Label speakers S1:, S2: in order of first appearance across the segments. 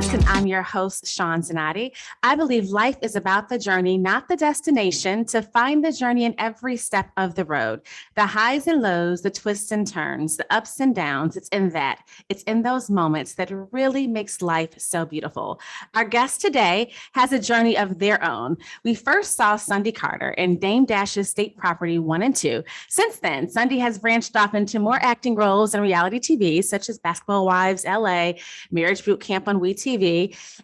S1: podcast, and I'm your host, Sean Zanatti. I believe life is about the journey, not the destination. To find the journey in every step of the road, the highs and lows, the twists and turns, the ups and downs. It's in those moments that really makes life so beautiful. Our guest today has a journey of their own. We first saw Sundy Carter in Dame Dash's State Property 1 and 2. Since then, Sundy has branched off into more acting roles in reality TV, such as Basketball Wives LA, Marriage Boot Camp on WETV,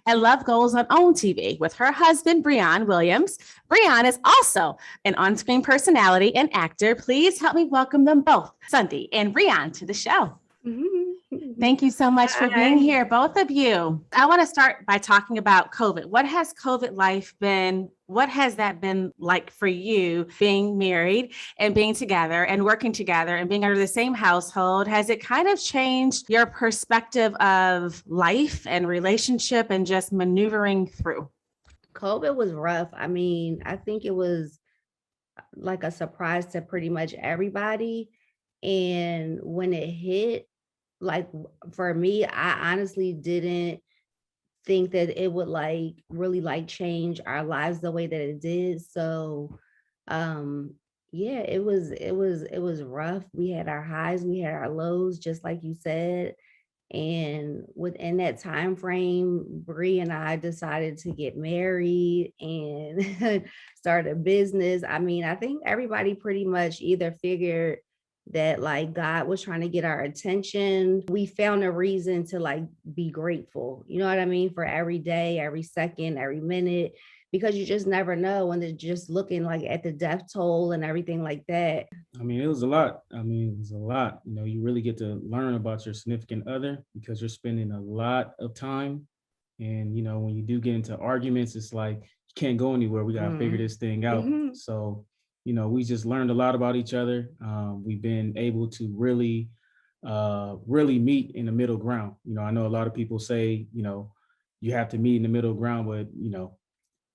S1: and Love Goals on OWNTV with her husband, Breyon Williams. Breyon is also an on-screen personality and actor. Please help me welcome them both, Sundy and Breyon, to the show. Thank you so much for being here, both of you. I want to start by talking about COVID. What has COVID life been? What has that been like for you, being married and being together and working together and being under the same household? Has it kind of changed your perspective of life and relationship and just maneuvering through?
S2: COVID was rough. I mean, I think it was like a surprise to pretty much everybody. And when it hit, like for me, I honestly didn't think that it would like really like change our lives the way that it did. So yeah, it was rough. We had our highs, we had our lows, just like you said. And within that time frame, Bree and I decided to get married and start a business. I mean, I think everybody pretty much either figured that like God was trying to get our attention. We found a reason to like be grateful, you know what I mean, for every day, every second, every minute, because you just never know when they're just looking like at the death toll and everything like that.
S3: I mean, it was a lot. It was a lot. You know, you really get to learn about your significant other because you're spending a lot of time. And, you know, when you do get into arguments, it's like, you can't go anywhere. We got to figure this thing out. So, you know, we just learned a lot about each other. We've been able to really meet in the middle ground. You know, I know a lot of people say, you know, you have to meet in the middle ground, but, you know,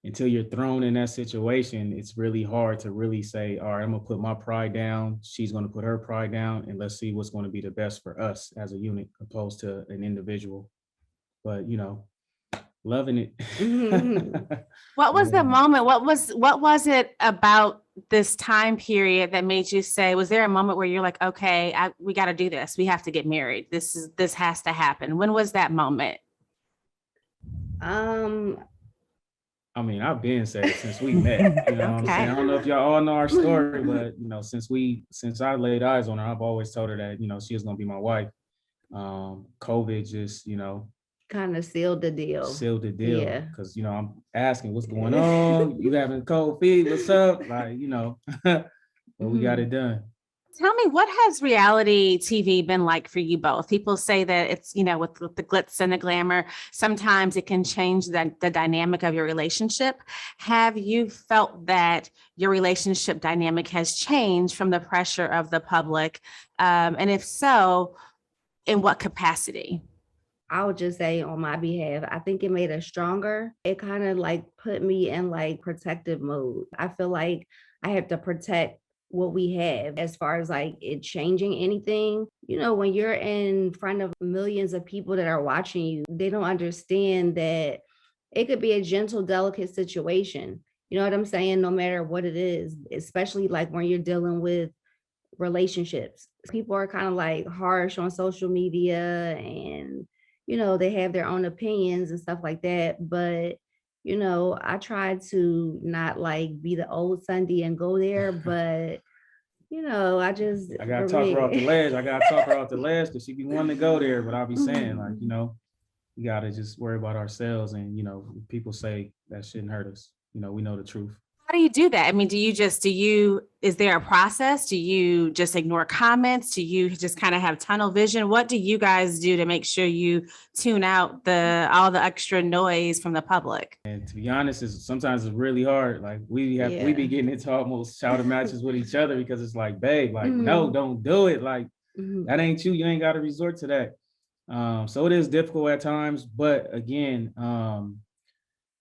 S3: until you're thrown in that situation, it's really hard to really say, all right, I'm gonna put my pride down. She's gonna put her pride down, and let's see what's going to be the best for us as a unit, opposed to an individual. But, you know, loving it.
S1: What was the moment? What was it about this time period that made you say, was there a moment where you're like, okay, we got to do this. We have to get married. This has to happen. When was that moment?
S3: I mean, I've been saying since we met, you know what I'm saying? I don't know if y'all all know our story, but, you know, since I laid eyes on her, I've always told her that, you know, she was going to be my wife. COVID just, you know,
S2: kind of sealed the deal.
S3: Yeah. Because, you know, I'm asking what's going on. You having cold feet? What's up? Like, you know, but we got it done.
S1: Tell me, what has reality TV been like for you both? People say that it's, you know, with the glitz and the glamour, sometimes it can change the dynamic of your relationship. Have you felt that your relationship dynamic has changed from the pressure of the public? And if so, in what capacity?
S2: I would just say on my behalf, I think it made us stronger. It kind of like put me in like protective mode. I feel like I have to protect what we have as far as like it changing anything. You know, when you're in front of millions of people that are watching you, they don't understand that it could be a gentle, delicate situation. You know what I'm saying? No matter what it is, especially like when you're dealing with relationships. People are kind of like harsh on social media and, you know, they have their own opinions and stuff like that. But, you know, I try to not like be the old Sundy and go there, but, you know, I
S3: gotta talk her off the ledge. I gotta talk her off the ledge because she be wanting to go there. But I'll be saying, like, you know, we gotta just worry about ourselves. And, you know, people say that shouldn't hurt us. You know, we know the truth.
S1: How do you do that? I mean, is there a process? Do you just ignore comments? Do you just kind of have tunnel vision? What do you guys do to make sure you tune out all the extra noise from the public?
S3: And to be honest, sometimes it's really hard. Like we be getting into almost shouting matches with each other because it's like, babe, like, no, don't do it. Like, that ain't you. You ain't got to resort to that. So it is difficult at times, but again,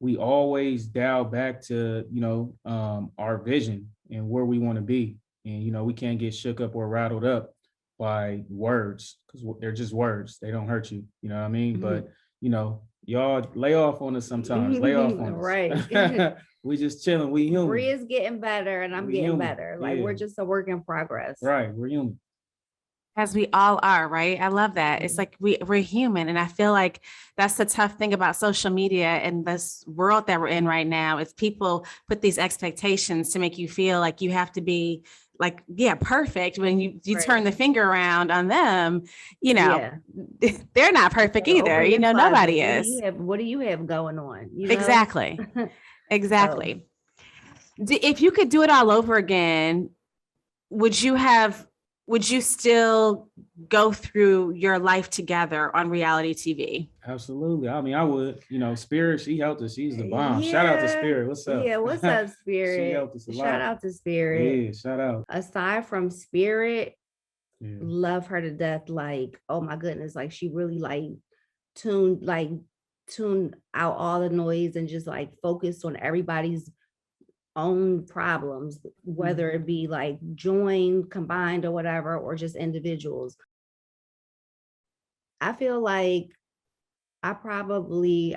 S3: we always dial back to, you know, our vision and where we want to be. And, you know, we can't get shook up or rattled up by words because they're just words. They don't hurt you. You know what I mean? But y'all lay off on us sometimes, lay off on us.
S2: Right.
S3: We just chilling, we human.
S2: Bree is getting better and I'm
S3: We
S2: getting
S3: human.
S2: better. Like we're
S3: Yeah.
S2: just a work in progress.
S3: Right, we're human.
S1: As we all are, right? I love that. It's like we're human. And I feel like that's the tough thing about social media and this world that we're in right now is people put these expectations to make you feel like you have to be like, yeah, perfect. When you
S2: Right.
S1: turn the finger around on them,
S2: Yeah.
S1: they're not perfect
S2: So
S1: either.
S2: open your closet.
S1: Nobody is.
S2: What do you have going on?
S1: Exactly.
S2: So,
S1: Exactly. If you could do it all over again, would you still go through your life together on reality TV?
S3: Absolutely. I mean, I would, Spirit, she helped us. She's the bomb. Shout out to Spirit. What's up?
S2: Yeah, what's up, Spirit?
S3: She helped us a lot.
S2: Shout out to Spirit.
S3: Yeah, shout out.
S2: Aside from Spirit,
S3: Yeah.
S2: love her to death. Like, oh my goodness, like she really tuned out all the noise and just like focused on everybody's own problems, whether it be like joined, combined, or whatever, or just individuals. I feel like I probably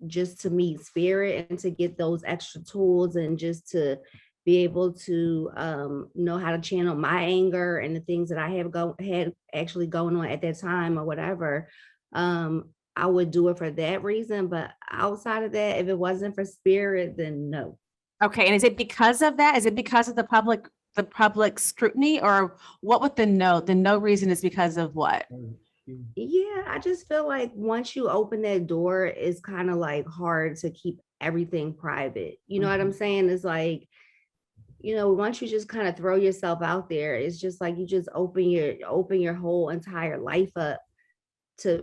S2: just to meet Spirit and to get those extra tools and just to be able to know how to channel my anger and the things that I had actually going on at that time or whatever. I would do it for that reason, but outside of that, if it wasn't for Spirit, then no.
S1: Okay. And is it because of that? Is it because of the public scrutiny, or what would the no? The no reason is because of what?
S2: Yeah, I just feel like once you open that door, it's kind of like hard to keep everything private. You know what I'm saying? It's like, once you just kind of throw yourself out there, it's just like you just open your whole entire life up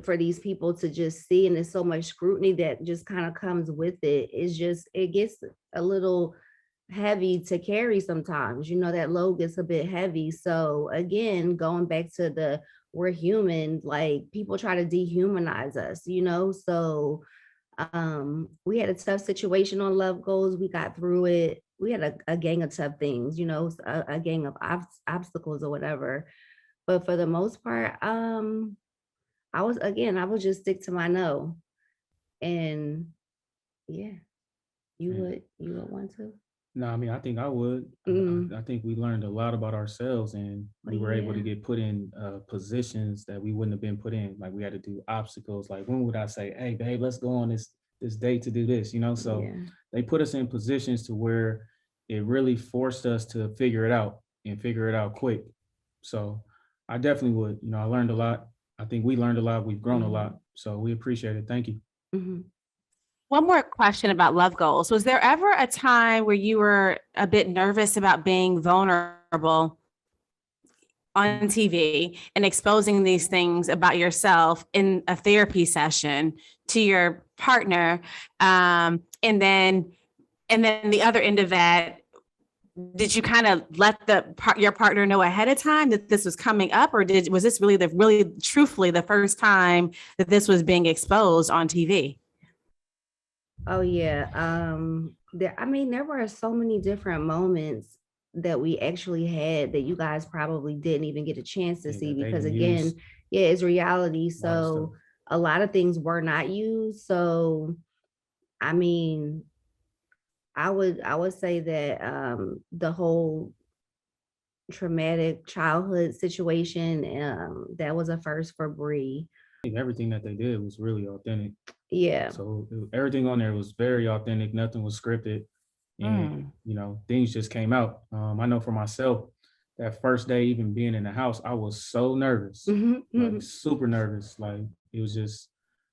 S2: for these people to just see. And there's so much scrutiny that just kind of comes with it. It gets a little heavy to carry sometimes, that load gets a bit heavy. So again, going back to we're human, like people try to dehumanize us, so we had a tough situation on Love Goals. We got through it. We had a gang of tough things, a gang of obstacles or whatever. But for the most part, I would just stick to my no. And yeah, you would want to?
S3: No, I mean, I think I would. I think we learned a lot about ourselves, and we were able to get put in positions that we wouldn't have been put in. Like we had to do obstacles. Like when would I say, "Hey, babe, let's go on this date to do this," So they put us in positions to where it really forced us to figure it out and figure it out quick. So I definitely would. I learned a lot. I think we learned a lot. We've grown a lot. So we appreciate it. Thank you.
S1: One more question about Love Goals. Was there ever a time where you were a bit nervous about being vulnerable on TV and exposing these things about yourself in a therapy session to your partner? And then the other end of that, did you kind of let your partner know ahead of time that this was coming up, or was this really truthfully the first time that this was being exposed on TV?
S2: Oh yeah. There were so many different moments that we actually had that you guys probably didn't even get a chance to see because again, it's reality. So a lot of things were not used. So I mean, I would say that the whole traumatic childhood situation, that was a first for Bree.
S3: Everything that they did was really authentic.
S2: Yeah.
S3: So everything on there was very authentic. Nothing was scripted. And, things just came out. I know for myself, that first day, even being in the house, I was so nervous, like super nervous. Like it was just,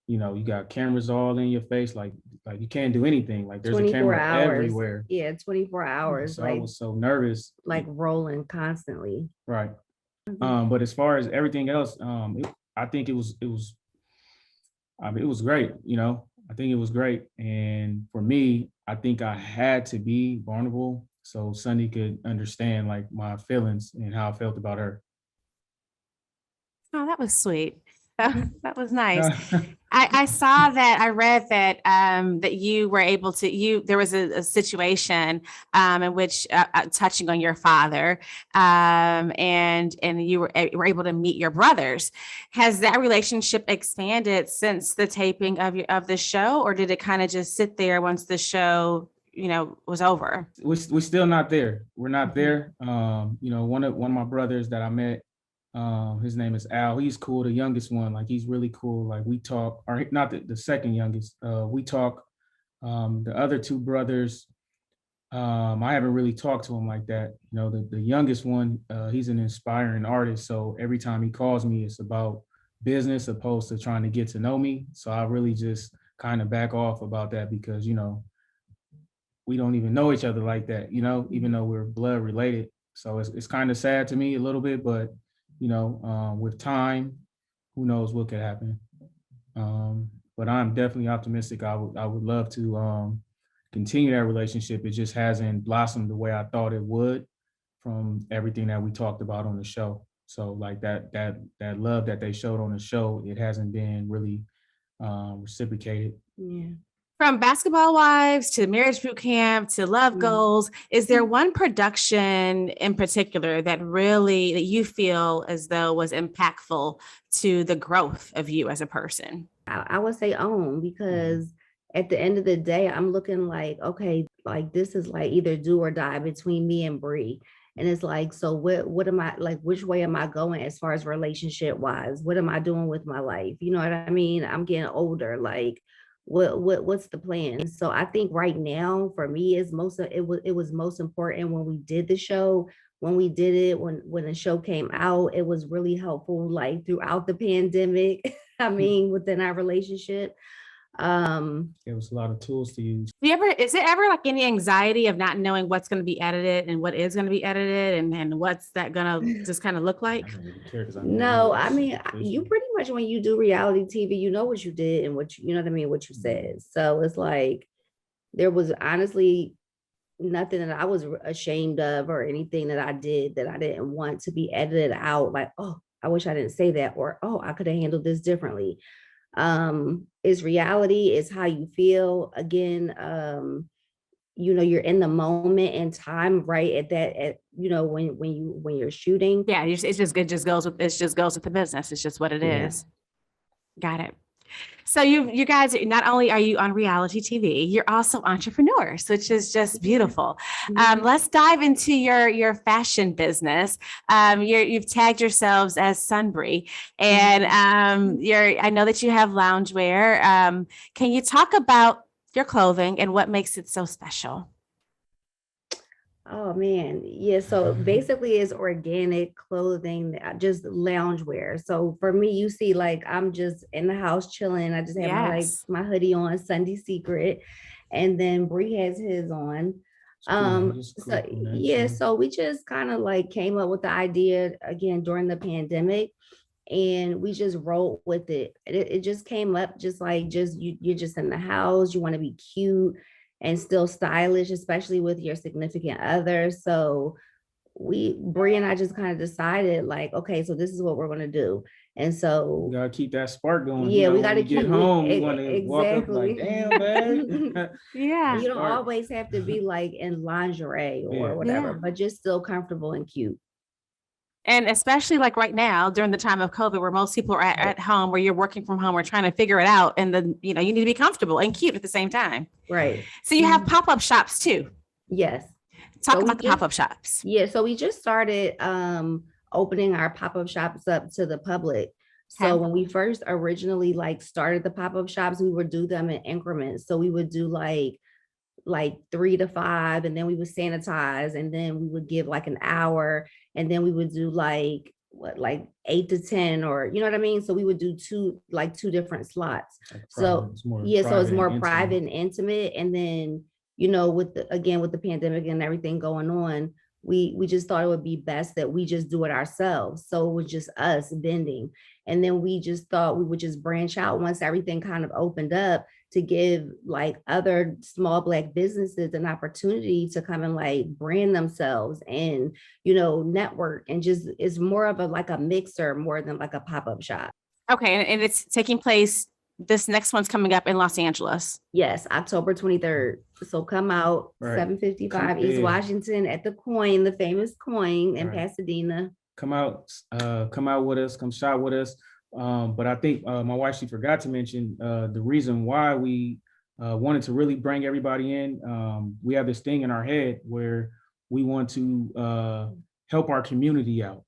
S3: you got cameras all in your face. Like you can't do anything. Like there's a camera everywhere.
S2: Yeah, 24 hours.
S3: So I was so nervous.
S2: Like rolling constantly.
S3: Right. But as far as everything else, I think it was great. I think it was great. And for me, I think I had to be vulnerable so Sundy could understand like my feelings and how I felt about her.
S1: Oh, that was sweet. That was nice. I saw that, I read that that you were able to, there was a situation in which touching on your father, and you were able to meet your brothers. Has that relationship expanded since the taping of the show, or did it kind of just sit there once the show, was over?
S3: We're still not there. We're not there. One of my brothers that I met, his name is Al. He's cool. The youngest one, like, he's really cool. Like, we talk, or not the second youngest. We talk. The other two brothers, I haven't really talked to him like that. The youngest one, he's an inspiring artist. So every time he calls me, it's about business opposed to trying to get to know me. So I really just kind of back off about that because, we don't even know each other like that, even though we're blood related. So it's kind of sad to me a little bit, but with time, who knows what could happen. But I'm definitely optimistic. I would love to continue that relationship. It just hasn't blossomed the way I thought it would from everything that we talked about on the show. So like that love that they showed on the show, it hasn't been really reciprocated.
S2: Yeah.
S1: From Basketball Wives to Marriage Boot Camp to Love Goals, is there one production in particular that you feel as though was impactful to the growth of you as a person?
S2: I would say OWN, because at the end of the day, I'm looking like, okay, like this is like either do or die between me and Bree. And it's like, so what am I, like, which way am I going as far as relationship wise? What am I doing with my life? You know what I mean? I'm getting older. Like, what's the plan? So I think right now for me it was most important when we did the show, when we did it, when the show came out, it was really helpful, like throughout the pandemic. I mean, within our relationship.
S3: There was a lot of tools to use.
S1: Is there ever like any anxiety of not knowing what's going to be edited and what is going to be edited and what's that going to just kind of look like?
S3: I don't really care because
S2: No, I mean, you pretty much, when you do reality TV, you know what you did and what you know what I mean, what you said. So it's like, there was honestly nothing that I was ashamed of or anything that I did that I didn't want to be edited out. Like, oh, I wish I didn't say that, or, oh, I could have handled this differently. Is reality, is how you feel. Again, you're in the moment and time, right? When you're shooting.
S1: Yeah, it just goes with the business. It's just what it is. Got it. So you guys, not only are you on reality TV, you're also entrepreneurs, which is just beautiful. Let's dive into your fashion business. You've tagged yourselves as Sundy, and I know that you have loungewear. Can you talk about your clothing and what makes it so special?
S2: Oh man, yeah. So basically it's organic clothing, just loungewear. So for me, you see, like, I'm just in the house chilling. I just have my hoodie on, Sundy Secret, and then Bree has his on. So we just kind of like came up with the idea again during the pandemic, and we just rolled with it. It just came up you're just in the house, you want to be cute and still stylish, especially with your significant other. So Bree and I just kind of decided, like, okay, so this is what we're going to do. And so
S3: we gotta keep that spark going.
S2: Yeah, we gotta
S3: get home. We want to walk up like, damn, man.
S1: Yeah.
S2: You don't always have to be like in lingerie or whatever, but just still comfortable and cute.
S1: And especially like right now during the time of COVID, where most people are at home, where you're working from home, or trying to figure it out. And then, you need to be comfortable and cute at the same time.
S2: Right.
S1: So you have pop-up shops too.
S2: Yes.
S1: Talk about the pop-up shops.
S2: Yeah. So we just started opening our pop-up shops up to the public. So when we first originally started the pop-up shops, we would do them in increments. So we would do like 3 to 5, and then we would sanitize, and then we would give like an hour, and then we would do like 8 to 10, or you know what I mean? So we would do two different slots. So it's more private and intimate. And then, with the pandemic and everything going on, we just thought it would be best that we just do it ourselves. So it was just us vending. And then we just thought we would just branch out once everything kind of opened up, to give like other small Black businesses an opportunity to come and like brand themselves and, network, and just it's more of a mixer more than like a pop-up shop.
S1: Okay, and it's taking place, this next one's coming up in Los Angeles.
S2: Yes, October 23rd. So come out,
S3: Right.
S2: 755
S3: Come-
S2: East
S3: yeah.
S2: Washington at the Coin, the famous Coin in
S3: Right.
S2: Pasadena.
S3: Come out with us, come shop with us. But I think my wife, she forgot to mention the reason why we wanted to really bring everybody in. We have this thing in our head where we want to help our community out,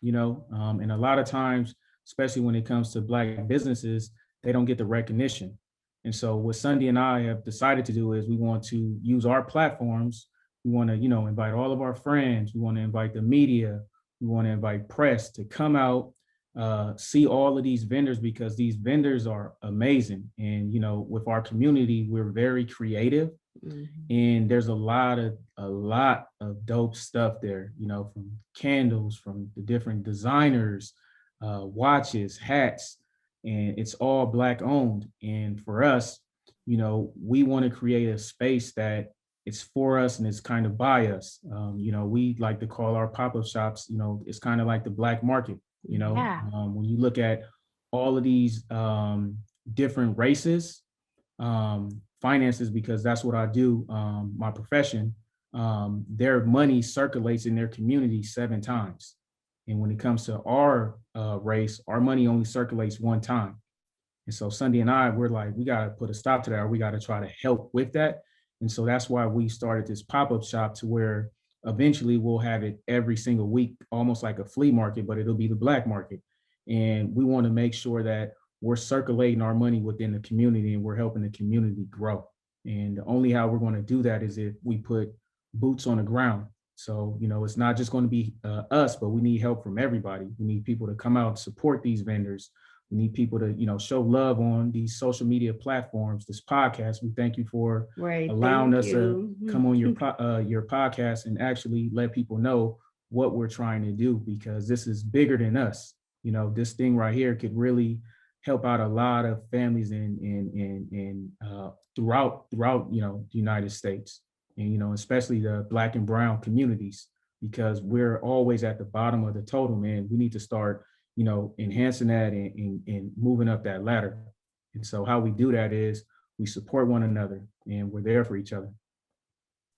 S3: and a lot of times, especially when it comes to Black businesses, they don't get the recognition. And so what Sundy and I have decided to do is we want to use our platforms. We want to, invite all of our friends. We want to invite the media. We want to invite press to come out, see all of these vendors, because these vendors are amazing. And, with our community, we're very creative. And there's a lot of dope stuff there, from candles, from the different designers, watches, hats, and it's all Black owned. And for us, we want to create a space that it's for us and it's kind of by us. We like to call our pop-up shops, it's kind of like the Black market,
S1: Yeah.
S3: when you look at all of these different races, finances, because that's what I do, my profession, their money circulates in their community 7 times. And when it comes to our race, our money only circulates 1 time. And so Sundy and I, we're like, we got to put a stop to that, or we got to try to help with that. And so that's why we started this pop-up shop, to where eventually we'll have it every single week, almost like a flea market, but it'll be the Black market. And we want to make sure that we're circulating our money within the community and we're helping the community grow. And the only how we're going to do that is if we put boots on the ground. So, it's not just going to be us, but we need help from everybody. We need people to come out and support these vendors. We need people to, show love on these social media platforms, this podcast. We thank you for allowing us to come on your podcast and actually let people know what we're trying to do, because this is bigger than us. This thing right here could really help out a lot of families in throughout the United States, and especially the Black and brown communities, because we're always at the bottom of the totem, and we need to start enhancing that and moving up that ladder. And so how we do that is we support one another and we're there for each other.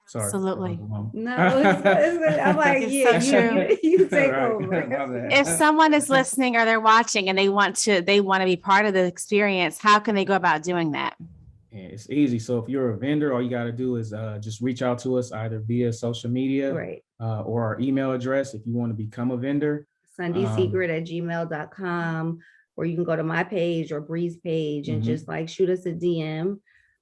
S3: Sorry.
S1: Absolutely.
S2: No, it's I'm like,
S1: It's
S2: yeah,
S1: so true.
S2: you take
S3: Right.
S2: over.
S1: If someone is listening or they're watching and they want to be part of the experience, how can they go about doing that?
S3: And it's easy. So if you're a vendor, all you got to do is just reach out to us either via social media,
S2: Right.
S3: Or our email address if you want to become a vendor.
S2: Sundy Secret at gmail.com, or you can go to my page or Bree's page and just like shoot us a DM.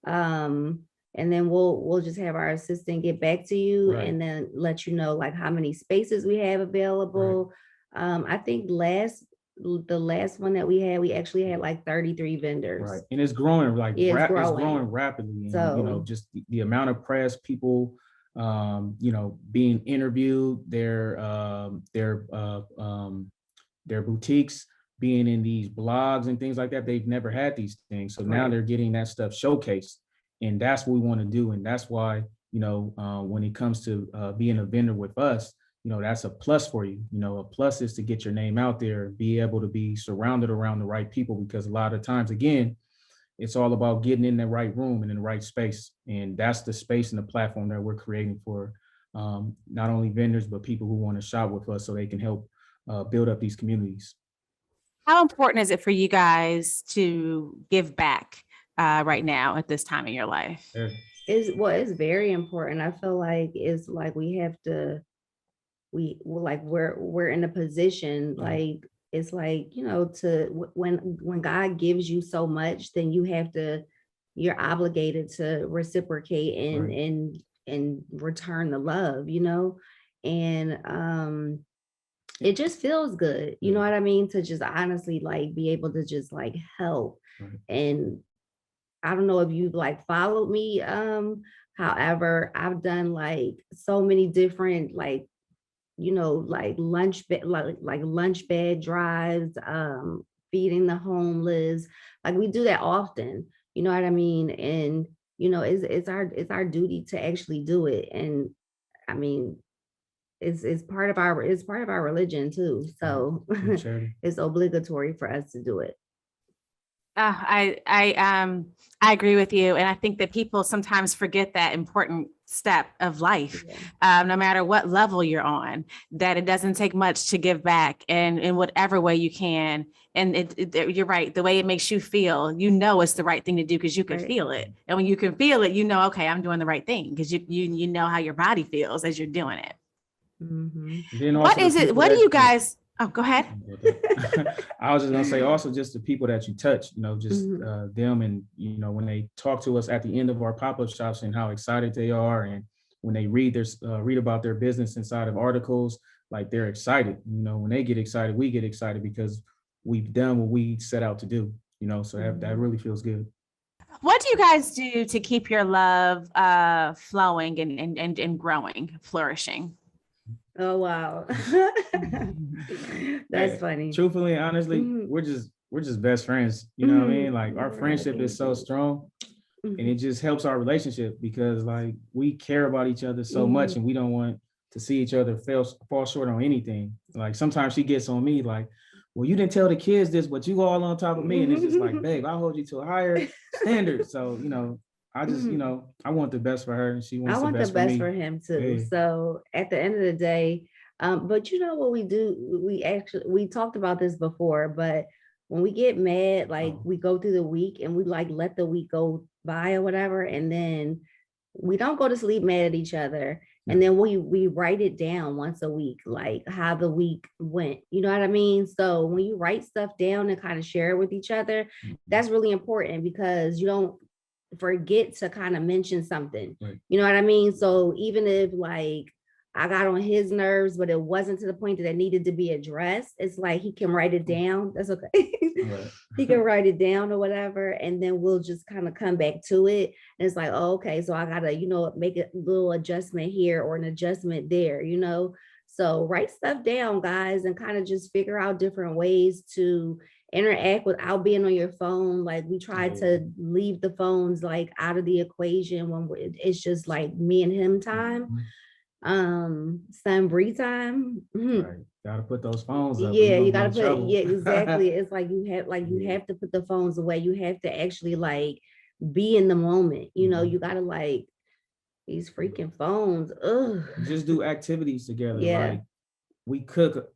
S2: And then we'll just have our assistant get back to you,
S3: Right.
S2: and then let you know like how many spaces we have available. I think the last one that we actually had like 33 vendors.
S3: Right. And it's growing
S2: It's
S3: it's
S2: growing.
S3: growing rapidly. And,
S2: So-
S3: just the amount of press, people, being interviewed, their boutiques being in these blogs and things like that. They've never had these things. So now
S2: Right.
S3: they're getting that stuff showcased. And that's what we want to do. And that's why, when it comes to being a vendor with us, that's a plus for you. A plus is to get your name out there, be able to be surrounded around the right people, because a lot of times, again, it's all about getting in the right room and in the right space. And that's the space and the platform that we're creating for not only vendors, but people who want to shop with us so they can help build up these communities.
S1: How important is it for you guys to give back right now at this time in your life?
S3: Yeah.
S2: It's very important. I feel like it's like we have to, we're in a position, like it's like, when God gives you so much, then you're obligated to reciprocate and return the love, and it just feels good, you know what I mean, to just honestly like be able to just like help. And I don't know if you've like followed me, however, I've done like so many different like lunch bed drives, feeding the homeless. Like we do that often, you know what I mean? And it's our duty to actually do it. And I mean, it's part of our religion too. So it's obligatory for us to do it.
S1: I agree with you. And I think that people sometimes forget that important step of life,
S2: Yeah.
S1: no matter what level you're on, that it doesn't take much to give back and in whatever way you can. And you're right. The way it makes you feel, it's the right thing to do because you can
S2: Right.
S1: feel it. And when you can feel it, okay, I'm doing the right thing because you know how your body feels as you're doing it.
S2: Mhm.
S3: Then
S1: What
S3: also
S1: is
S3: the
S1: it?
S3: people
S1: What do
S3: that
S1: you guys? Oh, go ahead.
S3: I was just gonna say also just the people that you touch, just
S2: Mhm.
S3: them, and when they talk to us at the end of our pop-up shops and how excited they are, and when they read about their business inside of articles, like they're excited. When they get excited, we get excited because we've done what we set out to do. So that really feels good.
S1: What do you guys do to keep your love flowing and growing, flourishing?
S2: Oh, wow. That's
S3: Hey,
S2: funny.
S3: truthfully and honestly,
S2: Mhm.
S3: we're just best friends. You know what I mean?
S2: Mhm.
S3: Like our
S2: Yeah,
S3: friendship is
S2: thank
S3: so
S2: you.
S3: strong, and
S2: Mhm.
S3: it just helps our relationship because like we care about each other so much,
S2: Mhm.
S3: and we don't want to see each other fall short on anything. Like sometimes she gets on me like, well, you didn't tell the kids this, but you all on top of me, and it's just like, babe, I hold you to a higher standard. So I just
S2: Mhm.
S3: I want the best for her, and she
S2: I
S3: wants the
S2: want the
S3: best for
S2: best
S3: me.
S2: for him too.
S3: Yeah.
S2: So at the end of the day, but you know what we do? We talked about this before, but when we get mad, like
S3: Oh,
S2: we go through the week and we like let the week go by or whatever, and then we don't go to sleep mad at each other. And
S3: no.
S2: then we write it down once a week, like how the week went. You know what I mean? So when you write stuff down and kind of share it with each other,
S3: Mhm.
S2: that's really important because you don't forget to kind of mention something.
S3: Right.
S2: You know what I mean? So even if like I got on his nerves, but it wasn't to the point that it needed to be addressed, it's like he can write it down. That's okay.
S3: Right.
S2: He can write it down or whatever, and then we'll just kind of come back to it. And it's like, oh, okay, so I gotta, make a little adjustment here or an adjustment there. So write stuff down, guys, and kind of just figure out different ways to interact without being on your phone. Like we try
S3: Yeah.
S2: to leave the phones like out of the equation when it's just like me and him time,
S3: Mhm.
S2: Sun Bree time. Mhm.
S3: Right. Gotta put those phones up or you're
S2: Yeah,
S3: gonna
S2: you
S3: be
S2: gotta
S3: in
S2: put,
S3: trouble.
S2: yeah, exactly. It's like you
S3: Yeah.
S2: have to put the phones away. You have to actually like be in the moment.
S3: Mhm.
S2: You gotta like these freaking phones. Ugh.
S3: Just do activities together.
S2: Yeah.
S3: Like we cook.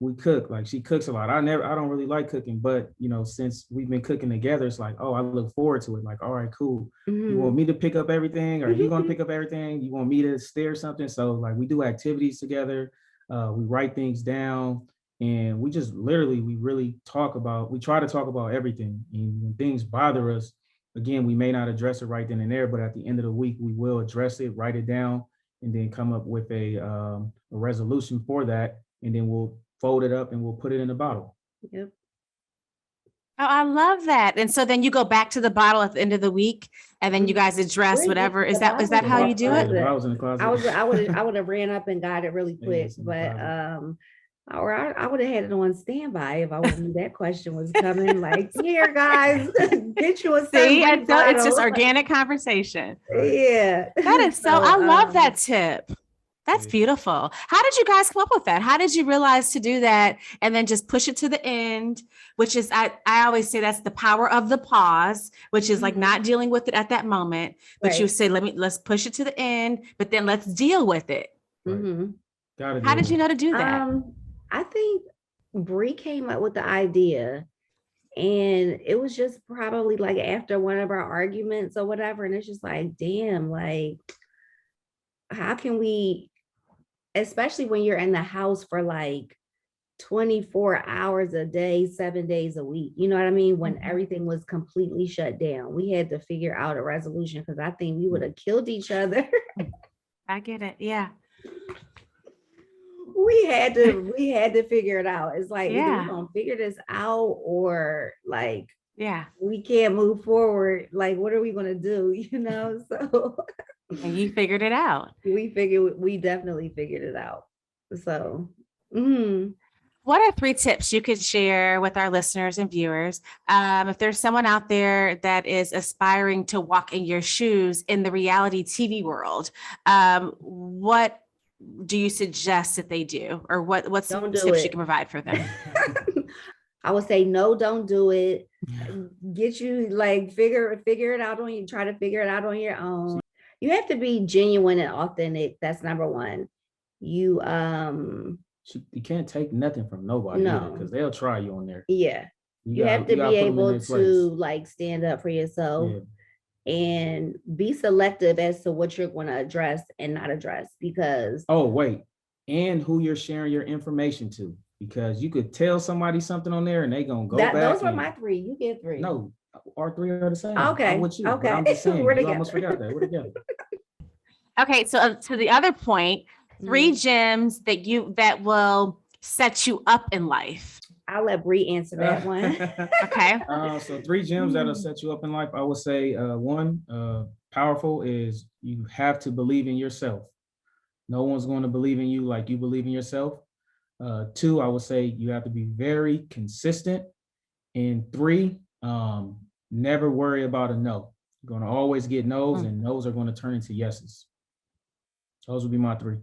S3: Like she cooks a lot. I don't really like cooking, but since we've been cooking together, it's like, oh, I look forward to it. Like, all right, cool. You want
S2: Mhm.
S3: me to pick up everything, or you gonna pick up everything? You want me to steer something? So like we do activities together. We write things down, and we just literally we try to talk about everything. And when things bother us, again, we may not address it right then and there, but at the end of the week, we will address it, write it down, and then come up with a resolution for that, and then we'll fold it up and we'll put it in a bottle.
S2: Yep.
S1: Oh, I love that. And so then you go back to the bottle at the end of the week and then you guys address
S2: Wait,
S1: whatever. Is
S2: the
S1: that
S2: bottle's in
S1: how
S2: the
S1: you do
S3: Yeah,
S1: it?
S3: the
S2: closet.
S3: bottle's in the closet.
S2: I would have ran up and got it really
S3: Yeah,
S2: quick,
S3: it's in the
S2: but
S3: closet.
S2: or I would have had it on standby if I would knew that question was coming. Like, here, guys, get you a
S1: See,
S2: sunbreak
S1: it's just
S2: bottle.
S1: organic conversation.
S3: Right.
S2: Yeah.
S1: That is so,
S2: So
S1: I love that tip. That's
S3: Yeah.
S1: beautiful. How did you guys come up with that? How did you realize to do that and then just push it to the end, which is, I always say that's the power of the pause, which is like
S2: Mhm.
S1: not dealing with it at that moment, but you
S2: Right.
S1: say, let's push it to the end, but then let's deal with it.
S3: Right.
S2: Mhm.
S3: Gotta
S1: How
S3: deal
S1: did
S3: with
S1: you
S3: it.
S1: know to do that?
S2: I think Bree came up with the idea, and it was just probably like after one of our arguments or whatever, and it's just like, damn, like how can we, especially when you're in the house for like 24 hours a day, 7 days a week. You know what I mean? When
S1: Mhm.
S2: everything was completely shut down, we had to figure out a resolution because I think we would have killed each other.
S1: I get it. Yeah.
S2: We had to figure it out. It's like either we're
S1: Yeah.
S2: gonna figure this out or like
S1: Yeah.
S2: we can't move forward. Like, what are we gonna do? So
S1: And you figured it out.
S2: we definitely figured it out. So mhm.
S1: What are 3 tips you could share with our listeners and viewers? If there's someone out there that is aspiring to walk in your shoes in the reality TV world, what do you suggest that they do? Or what's some
S2: Don't do
S1: tips you
S2: it.
S1: can provide for them?
S2: I would say, no, don't do it. Get you like figure it out on you, try to figure it out on your own. You have to be genuine and authentic. That's number one. You
S3: You can't take nothing from nobody
S2: No.
S3: because they'll try you on there.
S2: Yeah. You have to
S3: you gotta
S2: be
S3: put 'em in
S2: able
S3: their place.
S2: to like stand up for yourself and be selective as to what you're going to address and not address, because
S3: Oh, wait. And who you're sharing your information to, because you could tell somebody something on there and they gonna go back.
S2: those were my three. You get three.
S3: No, our three are the same.
S2: Okay.
S3: I'm with you.
S2: Okay.
S3: But I'm just saying,
S2: We're
S3: you almost
S2: together.
S3: forgot that. We're together.
S1: Okay, so to the other point, three gems that will set you up in life.
S2: I'll let Bree answer that one.
S1: Okay.
S3: So 3 gems that'll set you up in life. I would say one, powerful is you have to believe in yourself. No one's going to believe in you like you believe in yourself. 2, I would say you have to be very consistent. And 3, never worry about a no. You're going to always get no's, and no's are going to turn into yeses. Those would be my 3.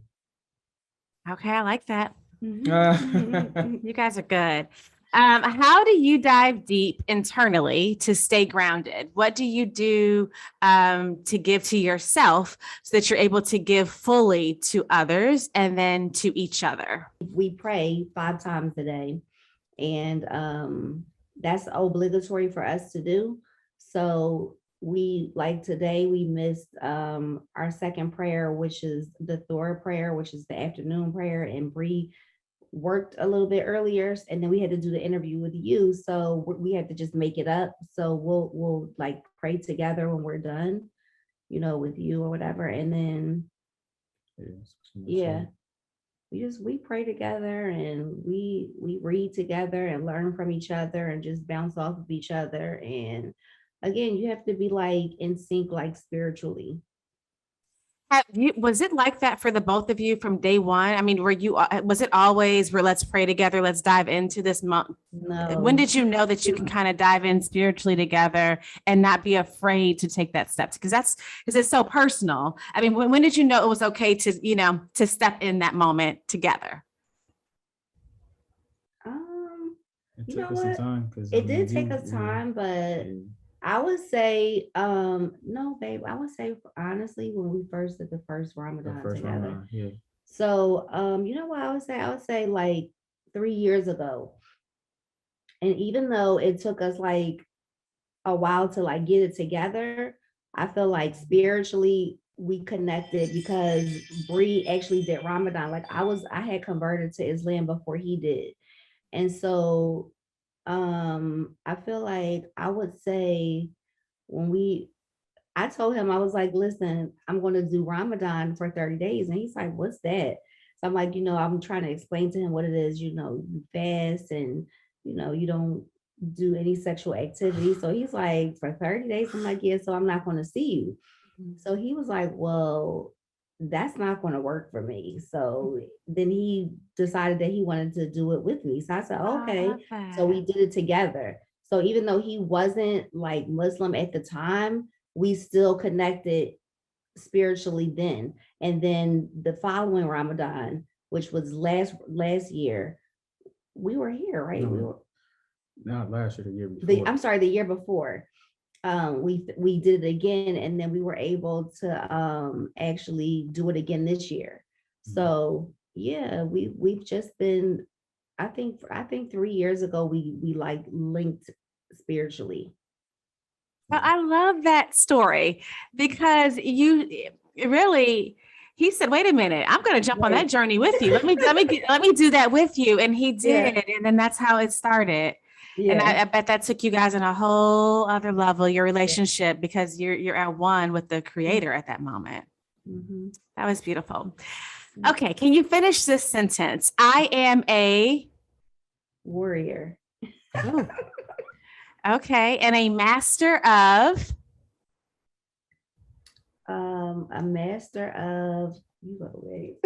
S1: Okay, I like that.
S2: Mhm.
S1: You guys are good. How do you dive deep internally to stay grounded? What do you do to give to yourself so that you're able to give fully to others and then to each other?
S2: We pray 5 times a day, and that's obligatory for us to do. So we, like today, we missed our second prayer, which is the Thor prayer, which is the afternoon prayer, and Bree worked a little bit earlier, and then we had to do the interview with you, so we had to just make it up. So we'll like pray together when we're done, with you or whatever, and then we pray together, and we read together and learn from each other and just bounce off of each other. And again, you have to be like in sync, like spiritually.
S1: Was it like that for the both of you from day one? I mean, was it always let's pray together, let's dive into this month?
S2: No.
S1: When did you know that you can kind of dive in spiritually together and not be afraid to take that step? Because it's so personal. I mean, when did you know it was okay to step in that moment together?
S3: It
S2: You
S3: took
S2: know
S3: us some
S2: what?
S3: time because
S2: It did take us time, but I would say, no, babe, I would say honestly, when we first did the first Ramadan together. So, you know what I would say? I would say like 3 years ago. And even though it took us like a while to like get it together, I feel like spiritually we connected because Bree actually did Ramadan. Like I had converted to Islam before he did. And so I feel like I would say I told him, I was like, listen, I'm going to do Ramadan for 30 days. And he's like, what's that? So I'm like, I'm trying to explain to him what it is, you fast and, you don't do any sexual activity. So he's like, for 30 days, I'm like, yeah, so I'm not going to see you. So he was like, well, that's not going to work for me. So then he decided that he wanted to do it with me. So I said, okay. So we did it together. So even though he wasn't like Muslim at the time, we still connected spiritually then. And then the following Ramadan, which was last year, we were here, right?
S3: No, not last year, the year before.
S2: I'm sorry, the year before. We did it again, and then we were able to actually do it again this year. So yeah, we've just been, I think 3 years ago we like linked spiritually.
S1: Well, I love that story because he said, wait a minute, I'm going to jump on that journey with you. Let me do that with you. And he did. Yeah. And then that's how it started. Yeah. And I bet that took you guys on a whole other level, your relationship, because you're at one with the creator at that moment. Mm-hmm. That was beautiful. Okay. Can you finish this sentence? I am a
S2: warrior.
S1: Oh. Okay. And a master of?
S2: A master of, you go away.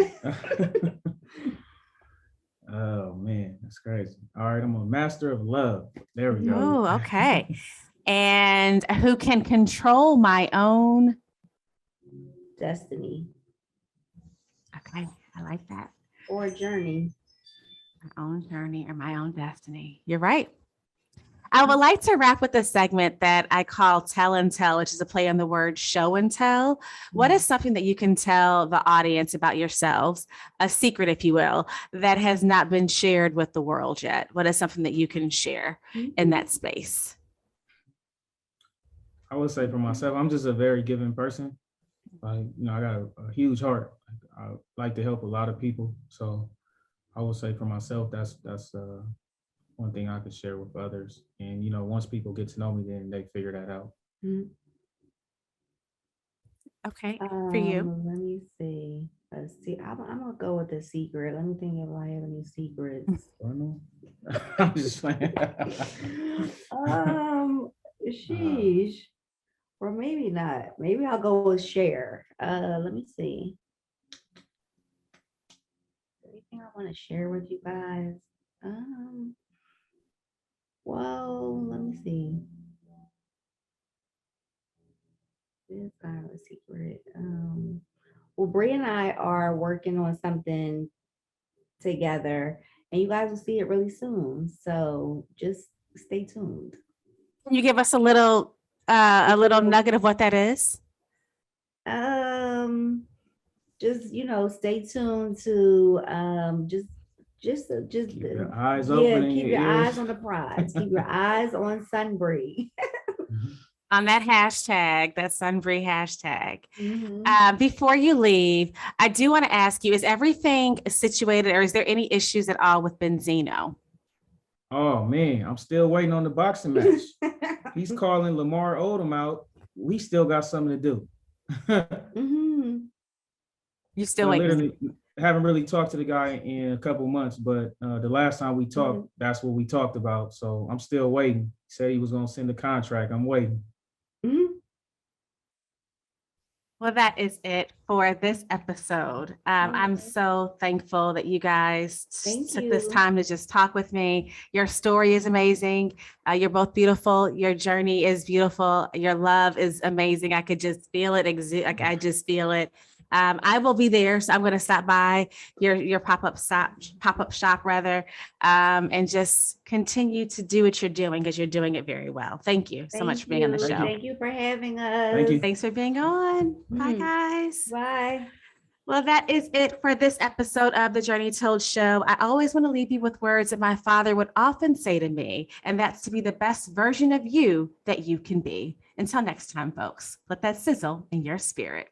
S3: Oh man, that's crazy. All right, I'm a master of love. There we go.
S1: Oh, okay. And who can control my own
S2: destiny?
S1: Okay, I like that.
S2: Or journey.
S1: My own journey or my own destiny. You're right. I would like to wrap with a segment that I call Tell and Tell, which is a play on the word show and tell. What is something that you can tell the audience about yourselves, a secret, if you will, that has not been shared with the world yet? What is something that you can share in that space?
S3: I would say for myself, I'm just a very giving person. Like, I got a huge heart. I like to help a lot of people. So I would say for myself, that's one thing I could share with others. And, once people get to know me, then they figure that out.
S1: Okay, for you.
S2: Let me see. Let's see. I'm gonna go with the secret. Let me think if I have any secrets.
S3: I'm just playing.
S2: Sheesh. Or maybe not. Maybe I'll go with share. Let me see. Anything I want to share with you guys? Well, let me see. It's kind of a secret. Well, Bree and I are working on something together, and you guys will see it really soon. So just stay tuned.
S1: Can you give us a little nugget of what that is?
S2: Just stay tuned to just
S3: Keep your eyes open.
S2: keep your eyes on the prize. Keep your eyes on Sunbury.
S1: On that hashtag, that Sunbury hashtag.
S2: Mhm.
S1: Before you leave, I do want to ask you, is everything situated or is there any issues at all with Benzino?
S3: Oh man, I'm still waiting on the boxing match. He's calling Lamar Odom out. We still got something to do.
S2: Mhm.
S1: You still
S3: I
S1: waiting?
S3: literally haven't really talked to the guy in a couple months, but the last time we talked, that's what we talked about. So I'm still waiting. He said he was going to send the contract. I'm waiting.
S2: Mhm.
S1: Well, that is it for this episode. I'm so thankful that you guys took this time to just talk with me. Your story is amazing. You're both beautiful. Your journey is beautiful. Your love is amazing. I could just feel it. I just feel it. I will be there. So I'm going to stop by your pop-up shop rather, and just continue to do what you're doing because you're doing it very well. Thank you so much for being on the show.
S2: Thank you for having us.
S3: Thank you.
S1: Thanks for being on. Bye, guys.
S2: Bye.
S1: Well, that is it for this episode of the Journey Told Show. I always want to leave you with words that my father would often say to me, and that's to be the best version of you that you can be. Until next time, folks, let that sizzle in your spirit.